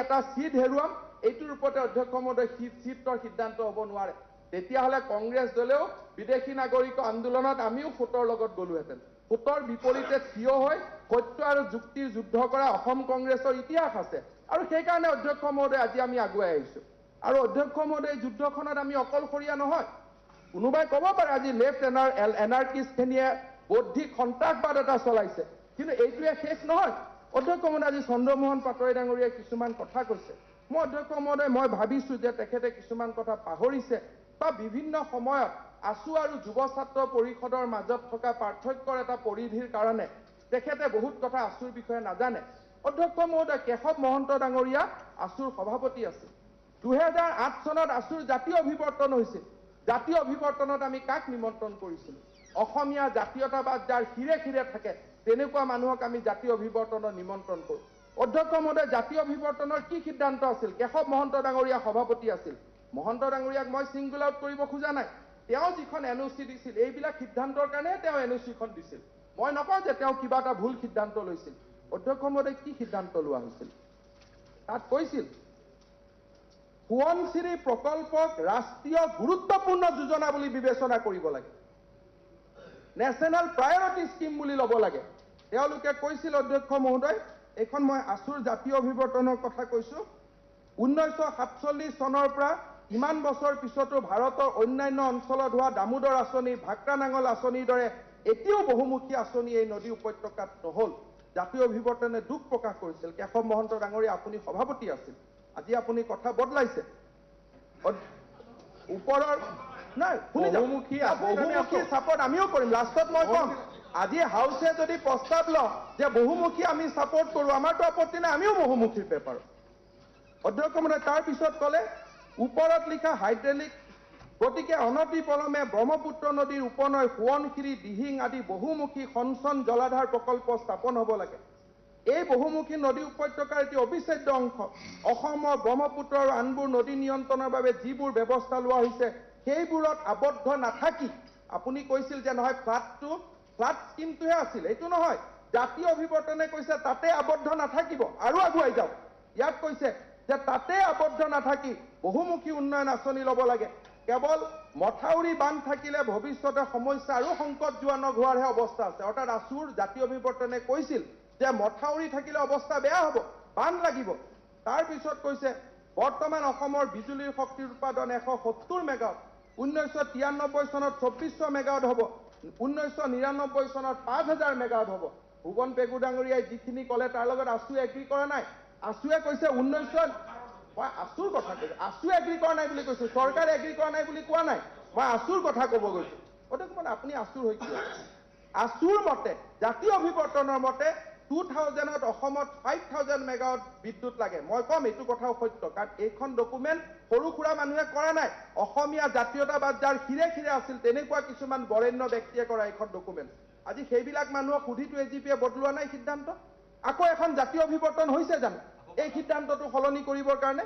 এটা সিট হেৰুৱাম এইটোৰ ওপৰতে অধ্যক্ষ মহোদয় সিটৰ সিদ্ধান্ত হ'ব নোৱাৰে তেতিয়াহ'লে কংগ্ৰেছ দলেও বিদেশী নাগৰিক আন্দোলনত আমিও ফুটৰ লগত গলোহেঁতেন ফুটৰ বিপৰীতে থিয় হৈ সত্য আৰু যুক্তিৰ যুদ্ধ কৰা অসম কংগ্ৰেছৰ ইতিহাস আছে আৰু সেইকাৰণে অধ্যক্ষ মহোদয় আজি আমি আগুৱাই আহিছোঁ আৰু অধ্যক্ষ মহোদয় যুদ্ধখনত আমি অকলশৰীয়া নহয় কোনোবাই ক'ব পাৰে আজি লেফ্ট এনাৰ্কিষ্টখিনিয়ে বৌদ্ধিক সন্ত্ৰাসবাদ এটা চলাইছে কিন্তু এইটোৱে শেষ নহয় অধ্যক্ষ মহোদয় আজি চন্দ্ৰমোহন পাটোৱাৰী ডাঙৰীয়াই কিছুমান কথা কৈছে মই অধ্যক্ষ মহোদয় মই ভাবিছোঁ যে তেখেতে কিছুমান কথা পাহৰিছে বা বিভিন্ন সময়ত আছু আৰু যুৱ ছাত্ৰ পৰিষদৰ মাজত থকা পাৰ্থক্যৰ এটা পৰিধিৰ কাৰণে তেখেতে বহুত কথা আছুৰ বিষয়ে নাজানে অধ্যক্ষ মহোদয় কেশৱ মহন্ত ডাঙৰীয়া আছুৰ সভাপতি আছিল 2008 চনত আছুৰ জাতীয় অভিৱৰ্তন হৈছিল জাতীয় অভিৱৰ্তনত আমি কাক নিমন্ত্ৰণ কৰিছিলোঁ অসমীয়া জাতীয়তাবাদ যাৰ শিৰে শিৰে থাকে তেনেকুৱা মানুহক আমি জাতীয় অভিৱৰ্তনত নিমন্ত্ৰণ কৰোঁ অধ্যক্ষ মহোদয় জাতীয় অভিৱৰ্তনৰ কি সিদ্ধান্ত আছিল কেশৱ মহন্ত ডাঙৰীয়া সভাপতি আছিল মহন্ত ডাঙৰীয়াক মই সিংগুল আউট কৰিব খোজা নাই তেওঁ যিখন এনঅ'চি দিছিল এইবিলাক সিদ্ধান্তৰ কাৰণে তেওঁ এনঅ'চিখন দিছিল মই নকওঁ যে তেওঁ কিবা এটা ভুল সিদ্ধান্ত লৈছিল অধ্যক্ষ মহোদয় কি সিদ্ধান্ত লোৱা হৈছিল তাত কৈছিল সোৱণশিৰি প্ৰকল্পক ৰাষ্ট্ৰীয় গুৰুত্বপূৰ্ণ যোজনা বুলি বিবেচনা কৰিব লাগে নেশ্যনেল প্ৰায়ৰিটি স্কিম বুলি ল'ব লাগে তেওঁলোকে কৈছিল অধ্যক্ষ মহোদয় এইখন মই আছুৰ জাতীয় অভিৱৰ্তনৰ কথা কৈছোঁ 1947 চনৰ পৰা ইমান বছৰ পিছতো ভাৰতৰ অন্যান্য অঞ্চলত হোৱা দামোদৰ আঁচনি ভাক্ৰা নাঙল আঁচনিৰ দৰে এতিয়াও বহুমুখী আঁচনি এই নদী উপত্যকাত নহ'ল জাতীয় অভিৱৰ্তনে দুখ প্ৰকাশ কৰিছিল কেশৱ মহন্ত ডাঙৰীয়া আপুনি সভাপতি আছিল আজি আপুনি কথা বদলাইছে ওপৰৰ নাই বহুমুখী ছাপোৰ্ট আমিও কৰিম লাষ্টত মই ক'ম আজি হাউচে যদি প্ৰস্তাৱ লওঁ যে বহুমুখী আমি ছাপোৰ্ট কৰোঁ আমাৰতো আপত্তি নাই আমিও বহুমুখীৰ পেপাৰ অধ্যক্ষ মহোদয় তাৰ পিছত ক'লে ওপৰত লিখা হাইড্ৰলিক গতিকে অনতি পলমে ব্ৰহ্মপুত্ৰ নদীৰ উপনৈ সোৱণশিৰি দিহিং আদি বহুমুখী সঞ্চন জলাধাৰ প্ৰকল্প স্থাপন হ'ব লাগে এই বহুমুখী নদী উপত্যকাৰ এটি অবিচ্ছেদ্য অংশ অসমৰ ব্ৰহ্মপুত্ৰ আৰু আনবোৰ নদী নিয়ন্ত্ৰণৰ বাবে যিবোৰ ব্যৱস্থা লোৱা হৈছে সেইবোৰত আবদ্ধ নাথাকি আপুনি কৈছিল যে নহয় ফ্লাড স্কিমটোহে আছিল এইটো নহয় জাতীয় অভিৱৰ্তনে কৈছে তাতে আবদ্ধ নাথাকিব আৰু আগুৱাই যাওক ইয়াত কৈছে যে তাতে আবদ্ধ নাথাকি বহুমুখী উন্নয়ন আঁচনি ল'ব লাগে কেৱল মথাউৰি বান্ধ থাকিলে ভৱিষ্যতে সমস্যা আৰু সংকটজনক হোৱাৰহে অৱস্থা আছে অৰ্থাৎ আছুৰ জাতীয় অভিৱৰ্তনে কৈছিল যে মথাউৰি থাকিলে অৱস্থা বেয়া হ'ব বান্ধ লাগিব তাৰ পিছত কৈছে বৰ্তমান অসমৰ বিজুলীৰ শক্তিৰ উৎপাদন 170 মেগাৱাট 1993 চনত 2400 মেগাৱাট হ'ব 1999 চনত 5000 মেগাৱাট হ'ব ভুৱন পেগু ডাঙৰীয়াই যিখিনি ক'লে তাৰ লগত আছুৱে এগ্ৰী কৰা নাই আছুৱে কৈছে 19 মই আছুৰ কথা কৈছোঁ আছুৱে এগ্ৰী কৰা নাই বুলি কৈছোঁ চৰকাৰে এগ্ৰী কৰা নাই বুলি কোৱা নাই মই আছুৰ কথা ক'ব গৈছোঁ গতিকে মানে আপুনি আছুৰ হৈ কি আছুৰ মতে জাতীয় অভিৱৰ্তনৰ মতে 2000ত অসমত 5000 মেগাৱাট বিদ্যুৎ লাগে মই ক'ম এইটো কথাও সত্য কাৰণ এইখন ডকুমেণ্ট সৰু সুৰা মানুহে কৰা নাই অসমীয়া জাতীয়তাবাদ যাৰ শিৰে শিৰে আছিল তেনেকুৱা কিছুমান বৰেণ্য ব্যক্তিয়ে কৰা এইখন ডকুমেণ্ট আজি সেইবিলাক মানুহক সুধিটো এজিপিয়ে বদলোৱা নাই সিদ্ধান্ত আকৌ এখন জাতীয় অভিৱৰ্তন হৈছে জানো এই সিদ্ধান্তটো সলনি কৰিবৰ কাৰণে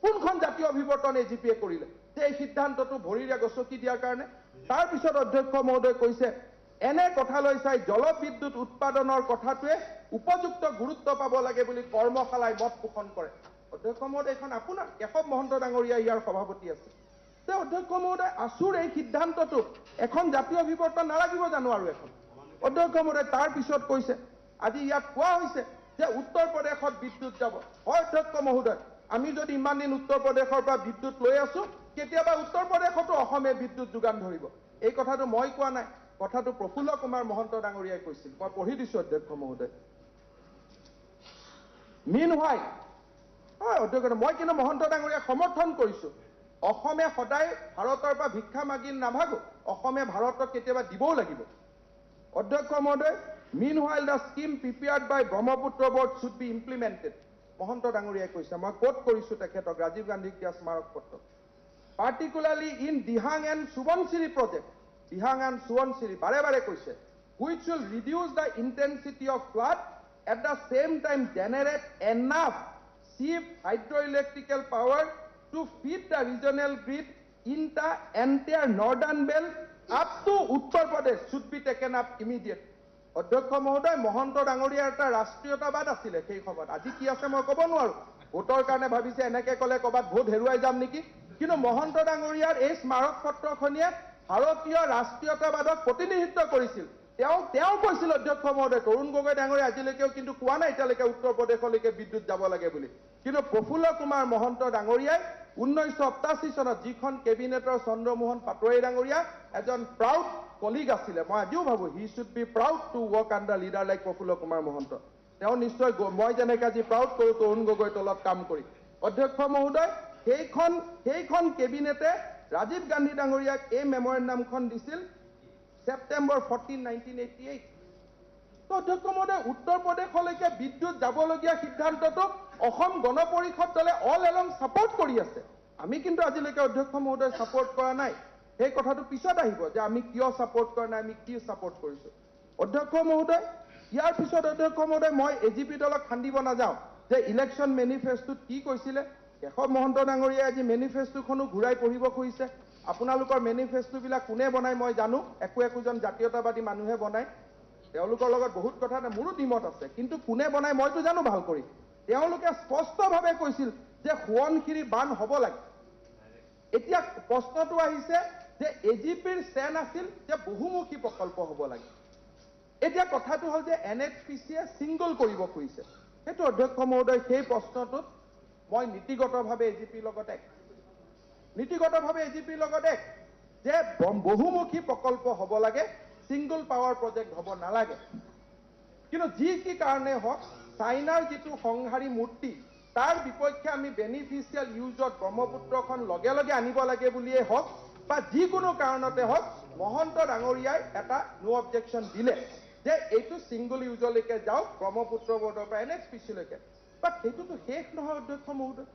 কোনখন জাতীয় অভিৱৰ্তন এজিপিয়ে কৰিলে যে এই সিদ্ধান্তটো ভৰিৰে গছকি দিয়াৰ কাৰণে তাৰপিছত অধ্যক্ষ মহোদয় কৈছে এনে কথালৈ চাই জলবিদ্যুৎ উৎপাদনৰ কথাটোৱে উপযুক্ত গুৰুত্ব পাব লাগে বুলি কৰ্মশালাই মত পোষণ কৰে অধ্যক্ষ মহোদয় এখন আপোনাৰ কেশৱ মহন্ত ডাঙৰীয়া ইয়াৰ সভাপতি আছে যে অধ্যক্ষ মহোদয় আছুৰ এই সিদ্ধান্তটো এখন জাতীয় অভিৱৰ্তন নালাগিব জানো আৰু এখন অধ্যক্ষ মহোদয় তাৰ পিছত কৈছে আজি ইয়াত কোৱা হৈছে যে উত্তৰ প্ৰদেশত বিদ্যুৎ যাব হয় অধ্যক্ষ মহোদয় আমি যদি ইমান দিন উত্তৰ প্ৰদেশৰ পৰা বিদ্যুৎ লৈ আছো কেতিয়াবা উত্তৰ প্ৰদেশতো অসমে বিদ্যুৎ যোগান ধৰিব এই কথাটো মই কোৱা নাই কথাটো প্ৰফুল্ল কুমাৰ মহন্ত ডাঙৰীয়াই কৈছিল মই পঢ়ি দিছোঁ অধ্যক্ষ মহোদয় মিন হোৱাই হয় অধ্যক্ষ মই কিন্তু মহন্ত ডাঙৰীয়াক সমৰ্থন কৰিছোঁ অসমে সদায় ভাৰতৰ পৰা ভিক্ষা মাগি নাভাগো অসমে ভাৰতক কেতিয়াবা দিবও লাগিব অধ্যক্ষ মহোদয় meanwhile the scheme prepared by Brahmaputra board should be implemented Mahanta ডাঙৰীয়াই কৈছে মই কোট কৰিছোঁ তেখেতক ৰাজীৱ গান্ধীক দিয়া স্মাৰক পত্ৰ particularly in Dihang and Subansiri project Dihang and Subansiri বাৰে বাৰে কৈছে which will reduce the intensity of flood at the same time generate enough cheap hydroelectrical power to feed the regional grid in the entire northern belt up to Uttar Pradesh should be taken up immediately. অধ্যক্ষ মহোদয় মহন্ত ডাঙৰীয়াৰ এটা ৰাষ্ট্ৰীয়তাবাদ আছিলে সেই সময়ত আজি কি আছে মই ক'ব নোৱাৰো ভোটৰ কাৰণে ভাবিছে এনেকে ক'লে ক'ৰবাত ভোট হেৰুৱাই যাম নেকি কিন্তু মহন্ত ডাঙৰীয়াৰ এই স্মাৰক পত্ৰখনিয়ে ভাৰতীয় ৰাষ্ট্ৰীয়তাবাদক প্ৰতিনিধিত্ব কৰিছিল তেওঁ কৈছিল অধ্যক্ষ মহোদয় তৰুণ গগৈ ডাঙৰীয়া আজিলৈকেও কিন্তু কোৱা নাই এতিয়ালৈকে উত্তৰ প্ৰদেশলৈকে বিদ্যুৎ যাব লাগে বুলি কিন্তু প্ৰফুল্ল কুমাৰ মহন্ত ডাঙৰীয়াই 1987 চনত যিখন কেবিনেটৰ চন্দ্ৰমোহন পাটোৱাৰী ডাঙৰীয়া এজন প্ৰাউড কলিগ আছিলে মই আজিও ভাবো he should be proud to work under leader like Prafulla Kumar Mahanta তেওঁ নিশ্চয় মই যেনেকৈ আজি প্ৰাউড কৰোঁ তৰুণ গগৈৰ তলত কাম কৰি অধ্যক্ষ মহোদয় সেইখন কেবিনেটে ৰাজীৱ গান্ধী ডাঙৰীয়াক এই মেমৰেণ্ডামখন দিছিল September 14, 1988 তো অধ্যক্ষ মহোদয় উত্তৰ প্ৰদেশলৈকে বিদ্যুৎ যাবলগীয়া সিদ্ধান্তটো অসম গণ পৰিষদ দলে অল এলং সাপোৰ্ট কৰি আছে আমি কিন্তু আজিলৈকে অধ্যক্ষ মহোদয় সাপোৰ্ট কৰা নাই সেই কথাটো পিছত আহিব যে আমি কিয় সাপোৰ্ট কৰা নাই আমি কি সাপোৰ্ট কৰিছো অধ্যক্ষ মহোদয় ইয়াৰ পিছত অধ্যক্ষ মহোদয় মই এজিপি দলক খান্দিব নাযাওঁ যে ইলেকশ্যন মেনিফেষ্টটোত কি কৈছিলে কেশৱ মহন্ত ডাঙৰীয়াই আজি মেনিফেষ্টটোখনো ঘূৰাই পঢ়িব খুজিছে আপোনালোকৰ মেনিফেষ্টটোবিলাক কোনে বনায় মই জানো একোজন জাতীয়তাবাদী মানুহে বনায় তেওঁলোকৰ লগত বহুত কথা মোৰো দ্বিমত আছে কিন্তু কোনে বনায় মইতো জানো ভাল কৰি তেওঁলোকে স্পষ্টভাৱে কৈছিল যে সোৱণশিৰি বান হ'ব লাগে এতিয়া প্ৰশ্নটো আহিছে যে এজিপিৰ চেন আছিল যে বহুমুখী প্ৰকল্প হ'ব লাগে এতিয়া কথাটো হ'ল যে NHPCয়ে সিংগল কৰিব খুজিছে সেইটো অধ্যক্ষ মহোদয় সেই প্ৰশ্নটোত মই নীতিগতভাৱে এজিপিৰ লগত যে বহুমুখী প্ৰকল্প হ'ব লাগে সিংগল পাৱাৰ প্ৰজেক্ট হ'ব নালাগে কিন্তু যি কি কাৰণে হওক চাইনাৰ যিটো সংহাৰী মূৰ্তি তাৰ বিপক্ষে আমি বেনিফিচিয়েল ইউজত ব্ৰহ্মপুত্ৰখন লগে লগে আনিব লাগে বুলিয়ে হওক বা যিকোনো কাৰণতে হওক মহন্ত ডাঙৰীয়াই এটা নো অবজেকশ্যন দিলে যে এইটো সিংগল ইউজলৈকে যাওক ব্ৰহ্মপুত্ৰ বৰ্ডৰ পৰা NHPCলৈকে বাট সেইটোতো শেষ নহয় অধ্যক্ষ মহোদয়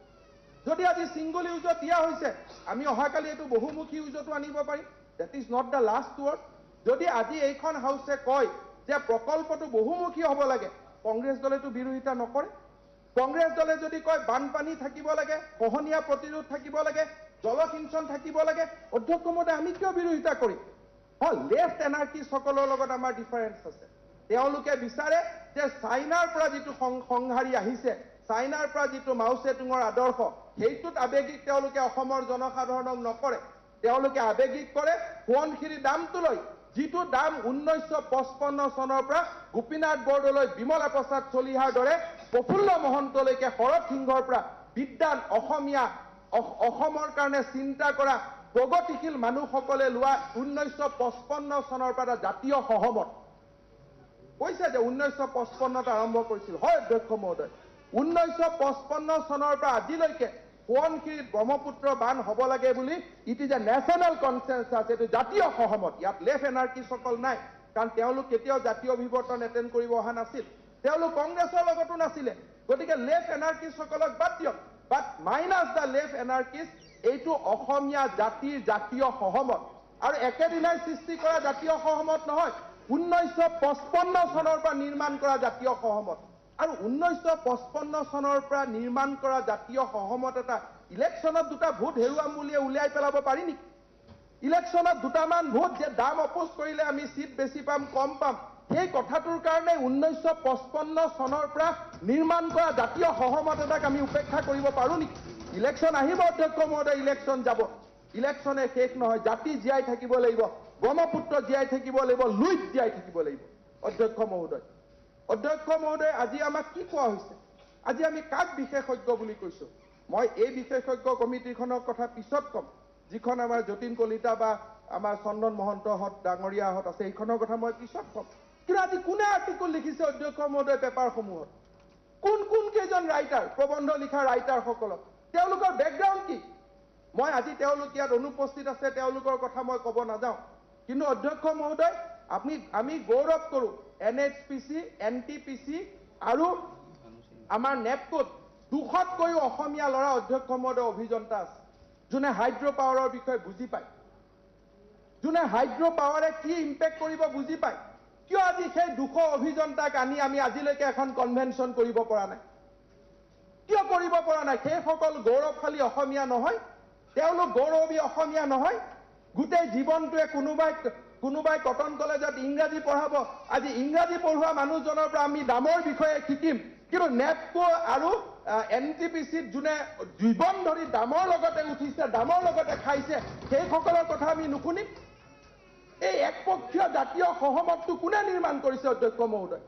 যদি আজি সিংগল ইউজত দিয়া হৈছে আমি অহাকালি এইটো বহুমুখী ইউজতো আনিব পাৰিম that is not the last word যদি আজি এইখন হাউছে কয় যে প্ৰকল্পটো বহুমুখী হ'ব লাগে কংগ্ৰেছ দলেতো বিৰোধিতা নকৰে কংগ্ৰেছ দলে যদি কয় বানপানী থাকিব লাগে খহনীয়া প্ৰতিৰোধ থাকিব লাগে জলসিঞ্চন থাকিব লাগে অধ্যক্ষ মহোদয় আমি কিয় বিৰোধিতা কৰিম লেফ্ট এনাৰ্কিষ্টসকলৰ লগত আমাৰ ডিফাৰেন্স আছে তেওঁলোকে বিচাৰে যে চাইনাৰ পৰা যিটো সংহাৰী আহিছে চাইনাৰ পৰা যিটো মাওচেতুঙৰ আদৰ্শ সেইটোত আৱেগিক তেওঁলোকে অসমৰ জনসাধাৰণক নকৰে তেওঁলোকে আৱেগিক কৰে সোৱণশিৰি দামটো লৈ যিটো দাম 1955 চনৰ পৰা গোপীনাথ বৰদলৈ বিমলা প্ৰসাদ চলিহাৰ দৰে প্ৰফুল্ল মহন্তলৈকে শৰৎ সিংহৰ পৰা বিদ্যান অসমৰ কাৰণে চিন্তা কৰা প্ৰগতিশীল মানুহসকলে লোৱা 1955 চনৰ পৰা জাতীয় সহমত কৈছে যে 1955ত আৰম্ভ কৰিছিল হয় অধ্যক্ষ মহোদয় 1955 চনৰ পৰা আজিলৈকে সোৱণশিৰিত ব্ৰহ্মপুত্ৰ বান হ'ব লাগে বুলি ইট ইজ এ নেশ্যনেল কনচেনচাছ এইটো জাতীয় সহমত ইয়াত লেফ্ট এনাৰ্কিষ্টসকল নাই কাৰণ তেওঁলোক কেতিয়াও জাতীয় অভিৱৰ্তন এটেণ্ড কৰিব অহা নাছিল তেওঁলোক কংগ্ৰেছৰ লগতো নাছিলে গতিকে লেফ্ট এনাৰ্কিষ্টসকলক বাদ দিয়ক বাট মাইনাছ দ্য লেফ্ট এনাৰ্কিষ্ট এইটো অসমীয়া জাতিৰ জাতীয় সহমত আৰু একেদিনাই সৃষ্টি কৰা জাতীয় সহমত নহয় 1955 চনৰ পৰা নিৰ্মাণ কৰা জাতীয় সহমত আৰু 1955 চনৰ পৰা নিৰ্মাণ কৰা জাতীয় সহমত এটা ইলেকশ্যনত দুটা ভোট হেৰুৱাম বুলি উলিয়াই পেলাব পাৰি নেকি ইলেকশ্যনত দুটামান ভোট যে দাম অপোজ কৰিলে আমি সিট বেছি পাম কম পাম সেই কথাটোৰ কাৰণে 1955 চনৰ পৰা নিৰ্মাণ কৰা জাতীয় সহমত এটাক আমি উপেক্ষা কৰিব পাৰো নেকি ইলেকশ্যন আহিব অধ্যক্ষ মহোদয় ইলেকশ্যন যাব ইলেকশ্যনে শেষ নহয় জাতি জীয়াই থাকিব লাগিব ব্ৰহ্মপুত্ৰ জীয়াই থাকিব লাগিব লুইত জীয়াই থাকিব লাগিব অধ্যক্ষ মহোদয় আজি আমাক কি কোৱা হৈছে আজি আমি কাক বিশেষজ্ঞ বুলি কৈছো মই এই বিশেষজ্ঞ কমিটিখনৰ কথা পিছত কম যিখন আমাৰ যতীন কলিতা বা আমাৰ চন্দন মহন্তহঁত ডাঙৰীয়াহঁত আছে এইখনৰ কথা মই পিছত কম কিন্তু আজি কোনে আৰ্টিকল লিখিছে অধ্যক্ষ মহোদয় পেপাৰসমূহত কোন কেইজন ৰাইটাৰ প্ৰবন্ধ লিখা ৰাইটাৰসকলক তেওঁলোকৰ বেকগ্ৰাউণ্ড কি মই আজি তেওঁলোক ইয়াত অনুপস্থিত আছে তেওঁলোকৰ কথা মই ক'ব নাযাওঁ কিন্তু অধ্যক্ষ মহোদয় আমি গৌৰৱ কৰো NHPC NTPC আৰু আমাৰ নেপকোত 200কৈও অসমীয়া ল'ৰা অধ্যক্ষ মহোদয় অভিযন্তা আছে যোনে হাইড্ৰ পাৱাৰৰ বিষয়ে বুজি পায় যোনে হাইড্ৰ পাৱাৰে কি ইম্পেক্ট কৰিব বুজি পায় কিয় আজি সেই 200 অভিযন্তাক আনি আমি আজিলৈকে এখন কনভেনশ্যন কৰিব পৰা নাই কিয় কৰিব পৰা নাই সেইসকল গৌৰৱশালী অসমীয়া নহয় তেওঁলোক গৌৰৱী অসমীয়া নহয় গোটেই জীৱনটোৱে কোনোবাই কটন কলেজত ইংৰাজী পঢ়াব আজি ইংৰাজী পঢ়োৱা মানুহজনৰ পৰা আমি দামৰ বিষয়ে শিকিম কিন্তু নেপকো আৰু NTPCত যোনে জীৱন ধৰি দামৰ লগতে উঠিছে, দামৰ লগতে খাইছে, সেইসকলৰ কথা আমি নুশুনিম? এই একপক্ষীয় জাতীয় সহমতটো কোনে নিৰ্মাণ কৰিছে অধ্যক্ষ মহোদয়?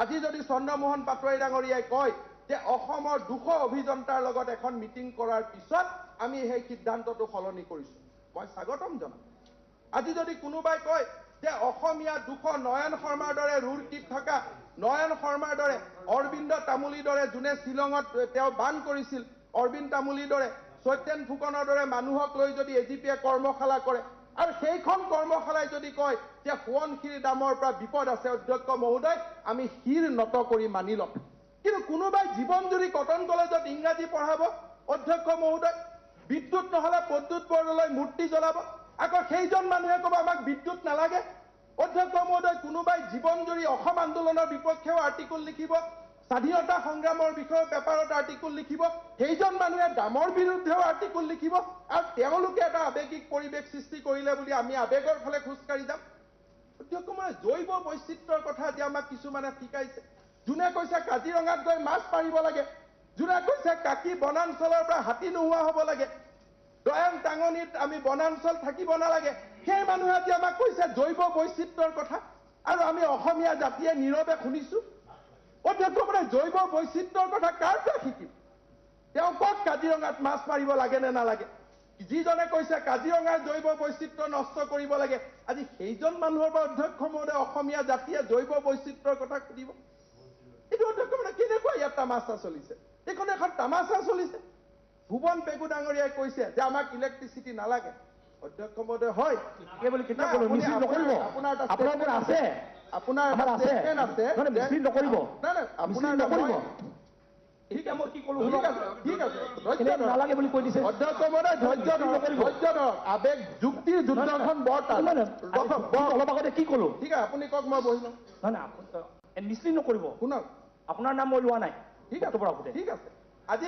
আজি যদি চন্দ্ৰমোহন পাটোৱাৰী ডাঙৰীয়াই কয় যে অসমৰ 200 অভিযন্তাৰ লগত এখন মিটিং কৰাৰ পিছত আমি সেই সিদ্ধান্তটো সলনি কৰিছো, মই স্বাগতম জনাম। আজি যদি কোনোবাই কয় যে অসমীয়া 200 নয়ন শৰ্মাৰ দৰে ৰুৰকীত থকা নয়ন শৰ্মাৰ দৰে, অৰবিন্দ তামুলীৰ দৰে যোনে শ্বিলঙত তেওঁ বান কৰিছিল, অৰবিন্দ তামুলীৰ দৰে, সত্যেন ফুকনৰ দৰে মানুহক লৈ যদি এজিপিয়ে কৰ্মশালা কৰে আৰু সেইখন কৰ্মশালাই যদি কয় যে সোৱণশিৰি দামৰ পৰা বিপদ আছে, অধ্যক্ষ মহোদয় আমি শিৰ নত কৰি মানি ল'ম। কিন্তু কোনোবাই জীৱন জুৰি কটন কলেজত ইংৰাজী পঢ়াব অধ্যক্ষ মহোদয়, বিদ্যুৎ নহলে প্ৰদ্যুৎ বৰদলৈ মূৰ্তি জ্বলাব, আকৌ সেইজন মানুহে ক'ব আমাক বিদ্যুৎ নালাগে। অধ্যক্ষ মহোদয়, কোনোবাই জীৱন জুৰি অসম আন্দোলনৰ বিপক্ষেও আৰ্টিকুল লিখিব, স্বাধীনতা সংগ্ৰামৰ বিষয়ে পেপাৰত আৰ্টিকুল লিখিব, সেইজন মানুহে দামৰ বিৰুদ্ধেও আৰ্টিকুল লিখিব, আৰু তেওঁলোকে এটা আৱেগিক পৰিৱেশ সৃষ্টি কৰিলে বুলি আমি আৱেগৰ ফালে খোজকাঢ়ি যাম। অধ্যক্ষ মহোদয়, জৈৱ বৈচিত্ৰ্যৰ কথা আজি আমাক কিছুমানে শিকাইছে। যোনে কৈছে কাজিৰঙাত গৈ মাছ মাৰিব লাগে, যোনে কৈছে কাকি বনাঞ্চলৰ পৰা হাতী নোহোৱা হ'ব লাগে, দয়ান টাঙনিত আমি বনাঞ্চল থাকিব নালাগে, সেই মানুহে আজি আমাক কৈছে জৈৱ বৈচিত্ৰ্যৰ কথা, আৰু আমি অসমীয়া জাতিয়ে নীৰৱে শুনিছো। অধ্যক্ষ মহোদয়, জৈৱ বৈচিত্ৰ্যৰ কথা কাৰ পৰা শিকিম? তেওঁ কত কাজিৰঙাত মাছ মাৰিব লাগে নে নালাগে? যিজনে কৈছে কাজিৰঙাৰ জৈৱ বৈচিত্ৰ্য নষ্ট কৰিব লাগে, আজি সেইজন মানুহৰ পৰা অধ্যক্ষ মহোদয় অসমীয়া জাতিয়ে জৈৱ বৈচিত্ৰ্যৰ কথা সুধিব? এইটো অধ্যক্ষ মহোদয় কেনেকুৱা ইয়াত তামাচা চলিছে? এইখন এখন তামাচা চলিছে। ভুৱন পেগু ডাঙৰীয়াই কৈছে যে আমাক ইলেক্ট্ৰিচিটি নালাগে। অধ্যক্ষ মহোদয়, হয় আবেগ যুক্তিৰ যুদ্ধখন বৰ অলপ আগতে কি কলো, ঠিক আছে আপুনি কওক, মই বহি লওঁ। মিছলিড নকৰিব, শুনক আপোনাৰ নাম মই লোৱা নাই। ঠিক আছে। আজি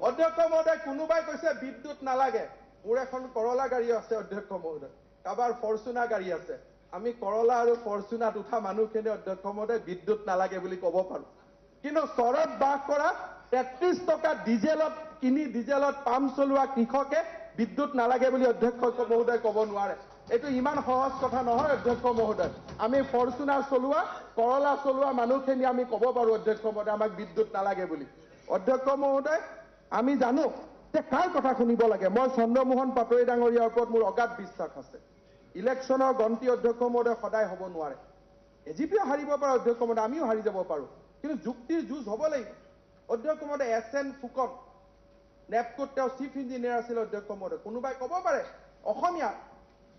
অধ্যক্ষ মহোদয়, কোনোবাই কৈছে বিদ্যুৎ নালাগে। মোৰ এখন কৰলা গাড়ী আছে অধ্যক্ষ মহোদয়, কাৰোবাৰ ফৰচুনা গাড়ী আছে। আমি কৰলা আৰু ফৰচুনাত উঠা মানুহখিনি অধ্যক্ষ মহোদয় বিদ্যুৎ নালাগে বুলি ক'ব পাৰো, কিন্তু চৰত বাস কৰা 33 টকা ডিজেলত কিনি ডিজেলত পাম্প চলোৱা কৃষকে বিদ্যুৎ নালাগে বুলি অধ্যক্ষ মহোদয় ক'ব নোৱাৰে। এইটো ইমান সহজ কথা নহয় অধ্যক্ষ মহোদয়। আমি ফৰচুনাৰ চলোৱা, কৰলা চলোৱা মানুহখিনি আমি ক'ব পাৰো অধ্যক্ষ মহোদয় আমাক বিদ্যুৎ নালাগে বুলি। অধ্যক্ষ মহোদয়, আমি জানো যে কাৰ কথা শুনিব লাগে। মই চন্দ্ৰমোহন পাটোৱাৰী ডাঙৰীয়াৰ ওপৰত মোৰ অগাধ বিশ্বাস আছে। ইলেকশ্যনৰ গন্তি অধ্যক্ষ মহোদয় সদায় হ'ব নোৱাৰে। এজিপিও হাৰিব পাৰে অধ্যক্ষ মহোদয়, আমিও হাৰি যাব পাৰো, কিন্তু যুক্তিৰ যুঁজ হ'ব লাগিব। অধ্যক্ষ মহোদয়, SN ফুকন নেপকোত তেওঁ চিফ ইঞ্জিনিয়াৰ আছিল অধ্যক্ষ মহোদয়। কোনোবাই ক'ব পাৰে অসমীয়া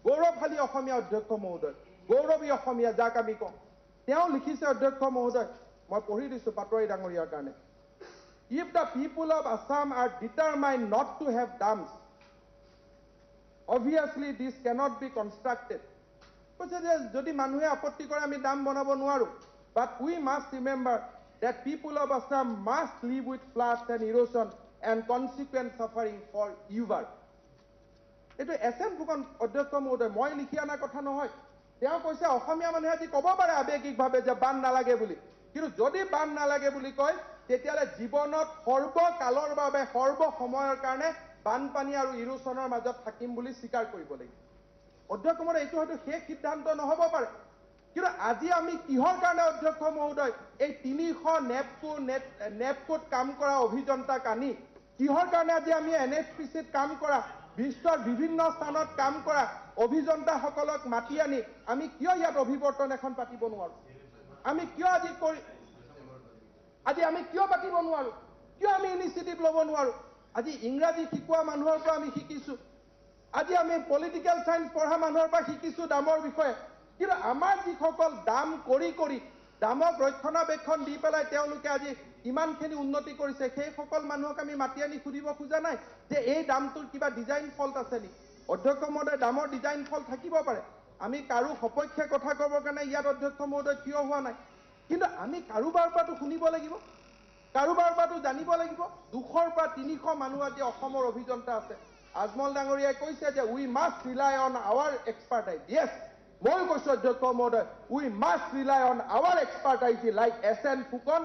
গৌৰৱশালী অসমীয়া অধ্যক্ষ মহোদয়, গৌৰৱী অসমীয়া যাক আমি কওঁ, তেওঁ লিখিছে অধ্যক্ষ মহোদয়, মই পঢ়ি দিছো পাটোৱাৰী ডাঙৰীয়াৰ কাৰণে। If the people of Assam are determined not to have dams, obviously this cannot be constructed. কৈছে যে যদি মানুহে আপত্তি কৰে আমি ডাম বনাব নোৱাৰো, but we must remember that people of Assam must live with floods and erosion and consequent suffering forever. এইটো SN ফুকন অধ্যক্ষ মহোদয়, মই লিখি অনা কথা নহয়। তেওঁ কৈছে অসমীয়া মানুহে আজি ক'ব পাৰে আৱেগিকভাৱে যে বান নালাগে বুলি, কিন্তু যদি বান নালাগে বুলি কয় তেতিয়াহ'লে জীৱনত সৰ্বকালৰ বাবে সৰ্বসময়ৰ কাৰণে বানপানী আৰু ইৰোচনৰ মাজত থাকিম বুলি স্বীকাৰ কৰিব লাগিব। অধ্যক্ষ মহোদয়, এইটো হয়তো শেষ সিদ্ধান্ত নহ'ব পাৰে, কিন্তু আজি আমি কিহৰ কাৰণে অধ্যক্ষ মহোদয় এই 300 নেপকোত কাম কৰা অভিযন্তাক আনি, কিহৰ কাৰণে আজি আমি NHPCত কাম কৰা, বিশ্বৰ বিভিন্ন স্থানত কাম কৰা অভিযন্তাসকলক মাতি আনি আমি কিয় ইয়াত অভিৱৰ্তন এখন পাতিব নোৱাৰো? আমি কিয় আমি কিয় পাতিব নোৱাৰো? কিয় আমি ইনিচিয়েটিভ ল'ব নোৱাৰো? আজি ইংৰাজী শিকোৱা মানুহৰ পৰা আমি শিকিছো, আজি আমি পলিটিকেল সায়েন্স পঢ়া মানুহৰ পৰা শিকিছো দামৰ বিষয়ে, কিন্তু আমাৰ যিসকল দাম কৰি কৰি দামক ৰক্ষণাবেক্ষণ দি পেলাই তেওঁলোকে আজি ইমানখিনি উন্নতি কৰিছে, সেইসকল মানুহক আমি মাতি আনি সুধিব খোজা নাই যে এই দামটোৰ কিবা ডিজাইন ফল্ট আছে নেকি? অধ্যক্ষ মহোদয়, দামৰ ডিজাইন ফল্ট থাকিব পাৰে, আমি কাৰো সপক্ষে কথা ক'বৰ কাৰণে ইয়াত অধ্যক্ষ মহোদয় থিয় হোৱা নাই, কিন্তু আমি কাৰোবাৰ পৰাতো শুনিব লাগিব, কাৰোবাৰ পৰাতো জানিব লাগিব। 200ৰ পৰা 300 মানুহ আজি অসমৰ অভিযন্তা আছে। আজমল ডাঙৰীয়াই কৈছে যে we must rely on our expertise. Yes, মই কৈছো অধ্যক্ষ মহোদয়, we must rely on our expertise like SN Phukan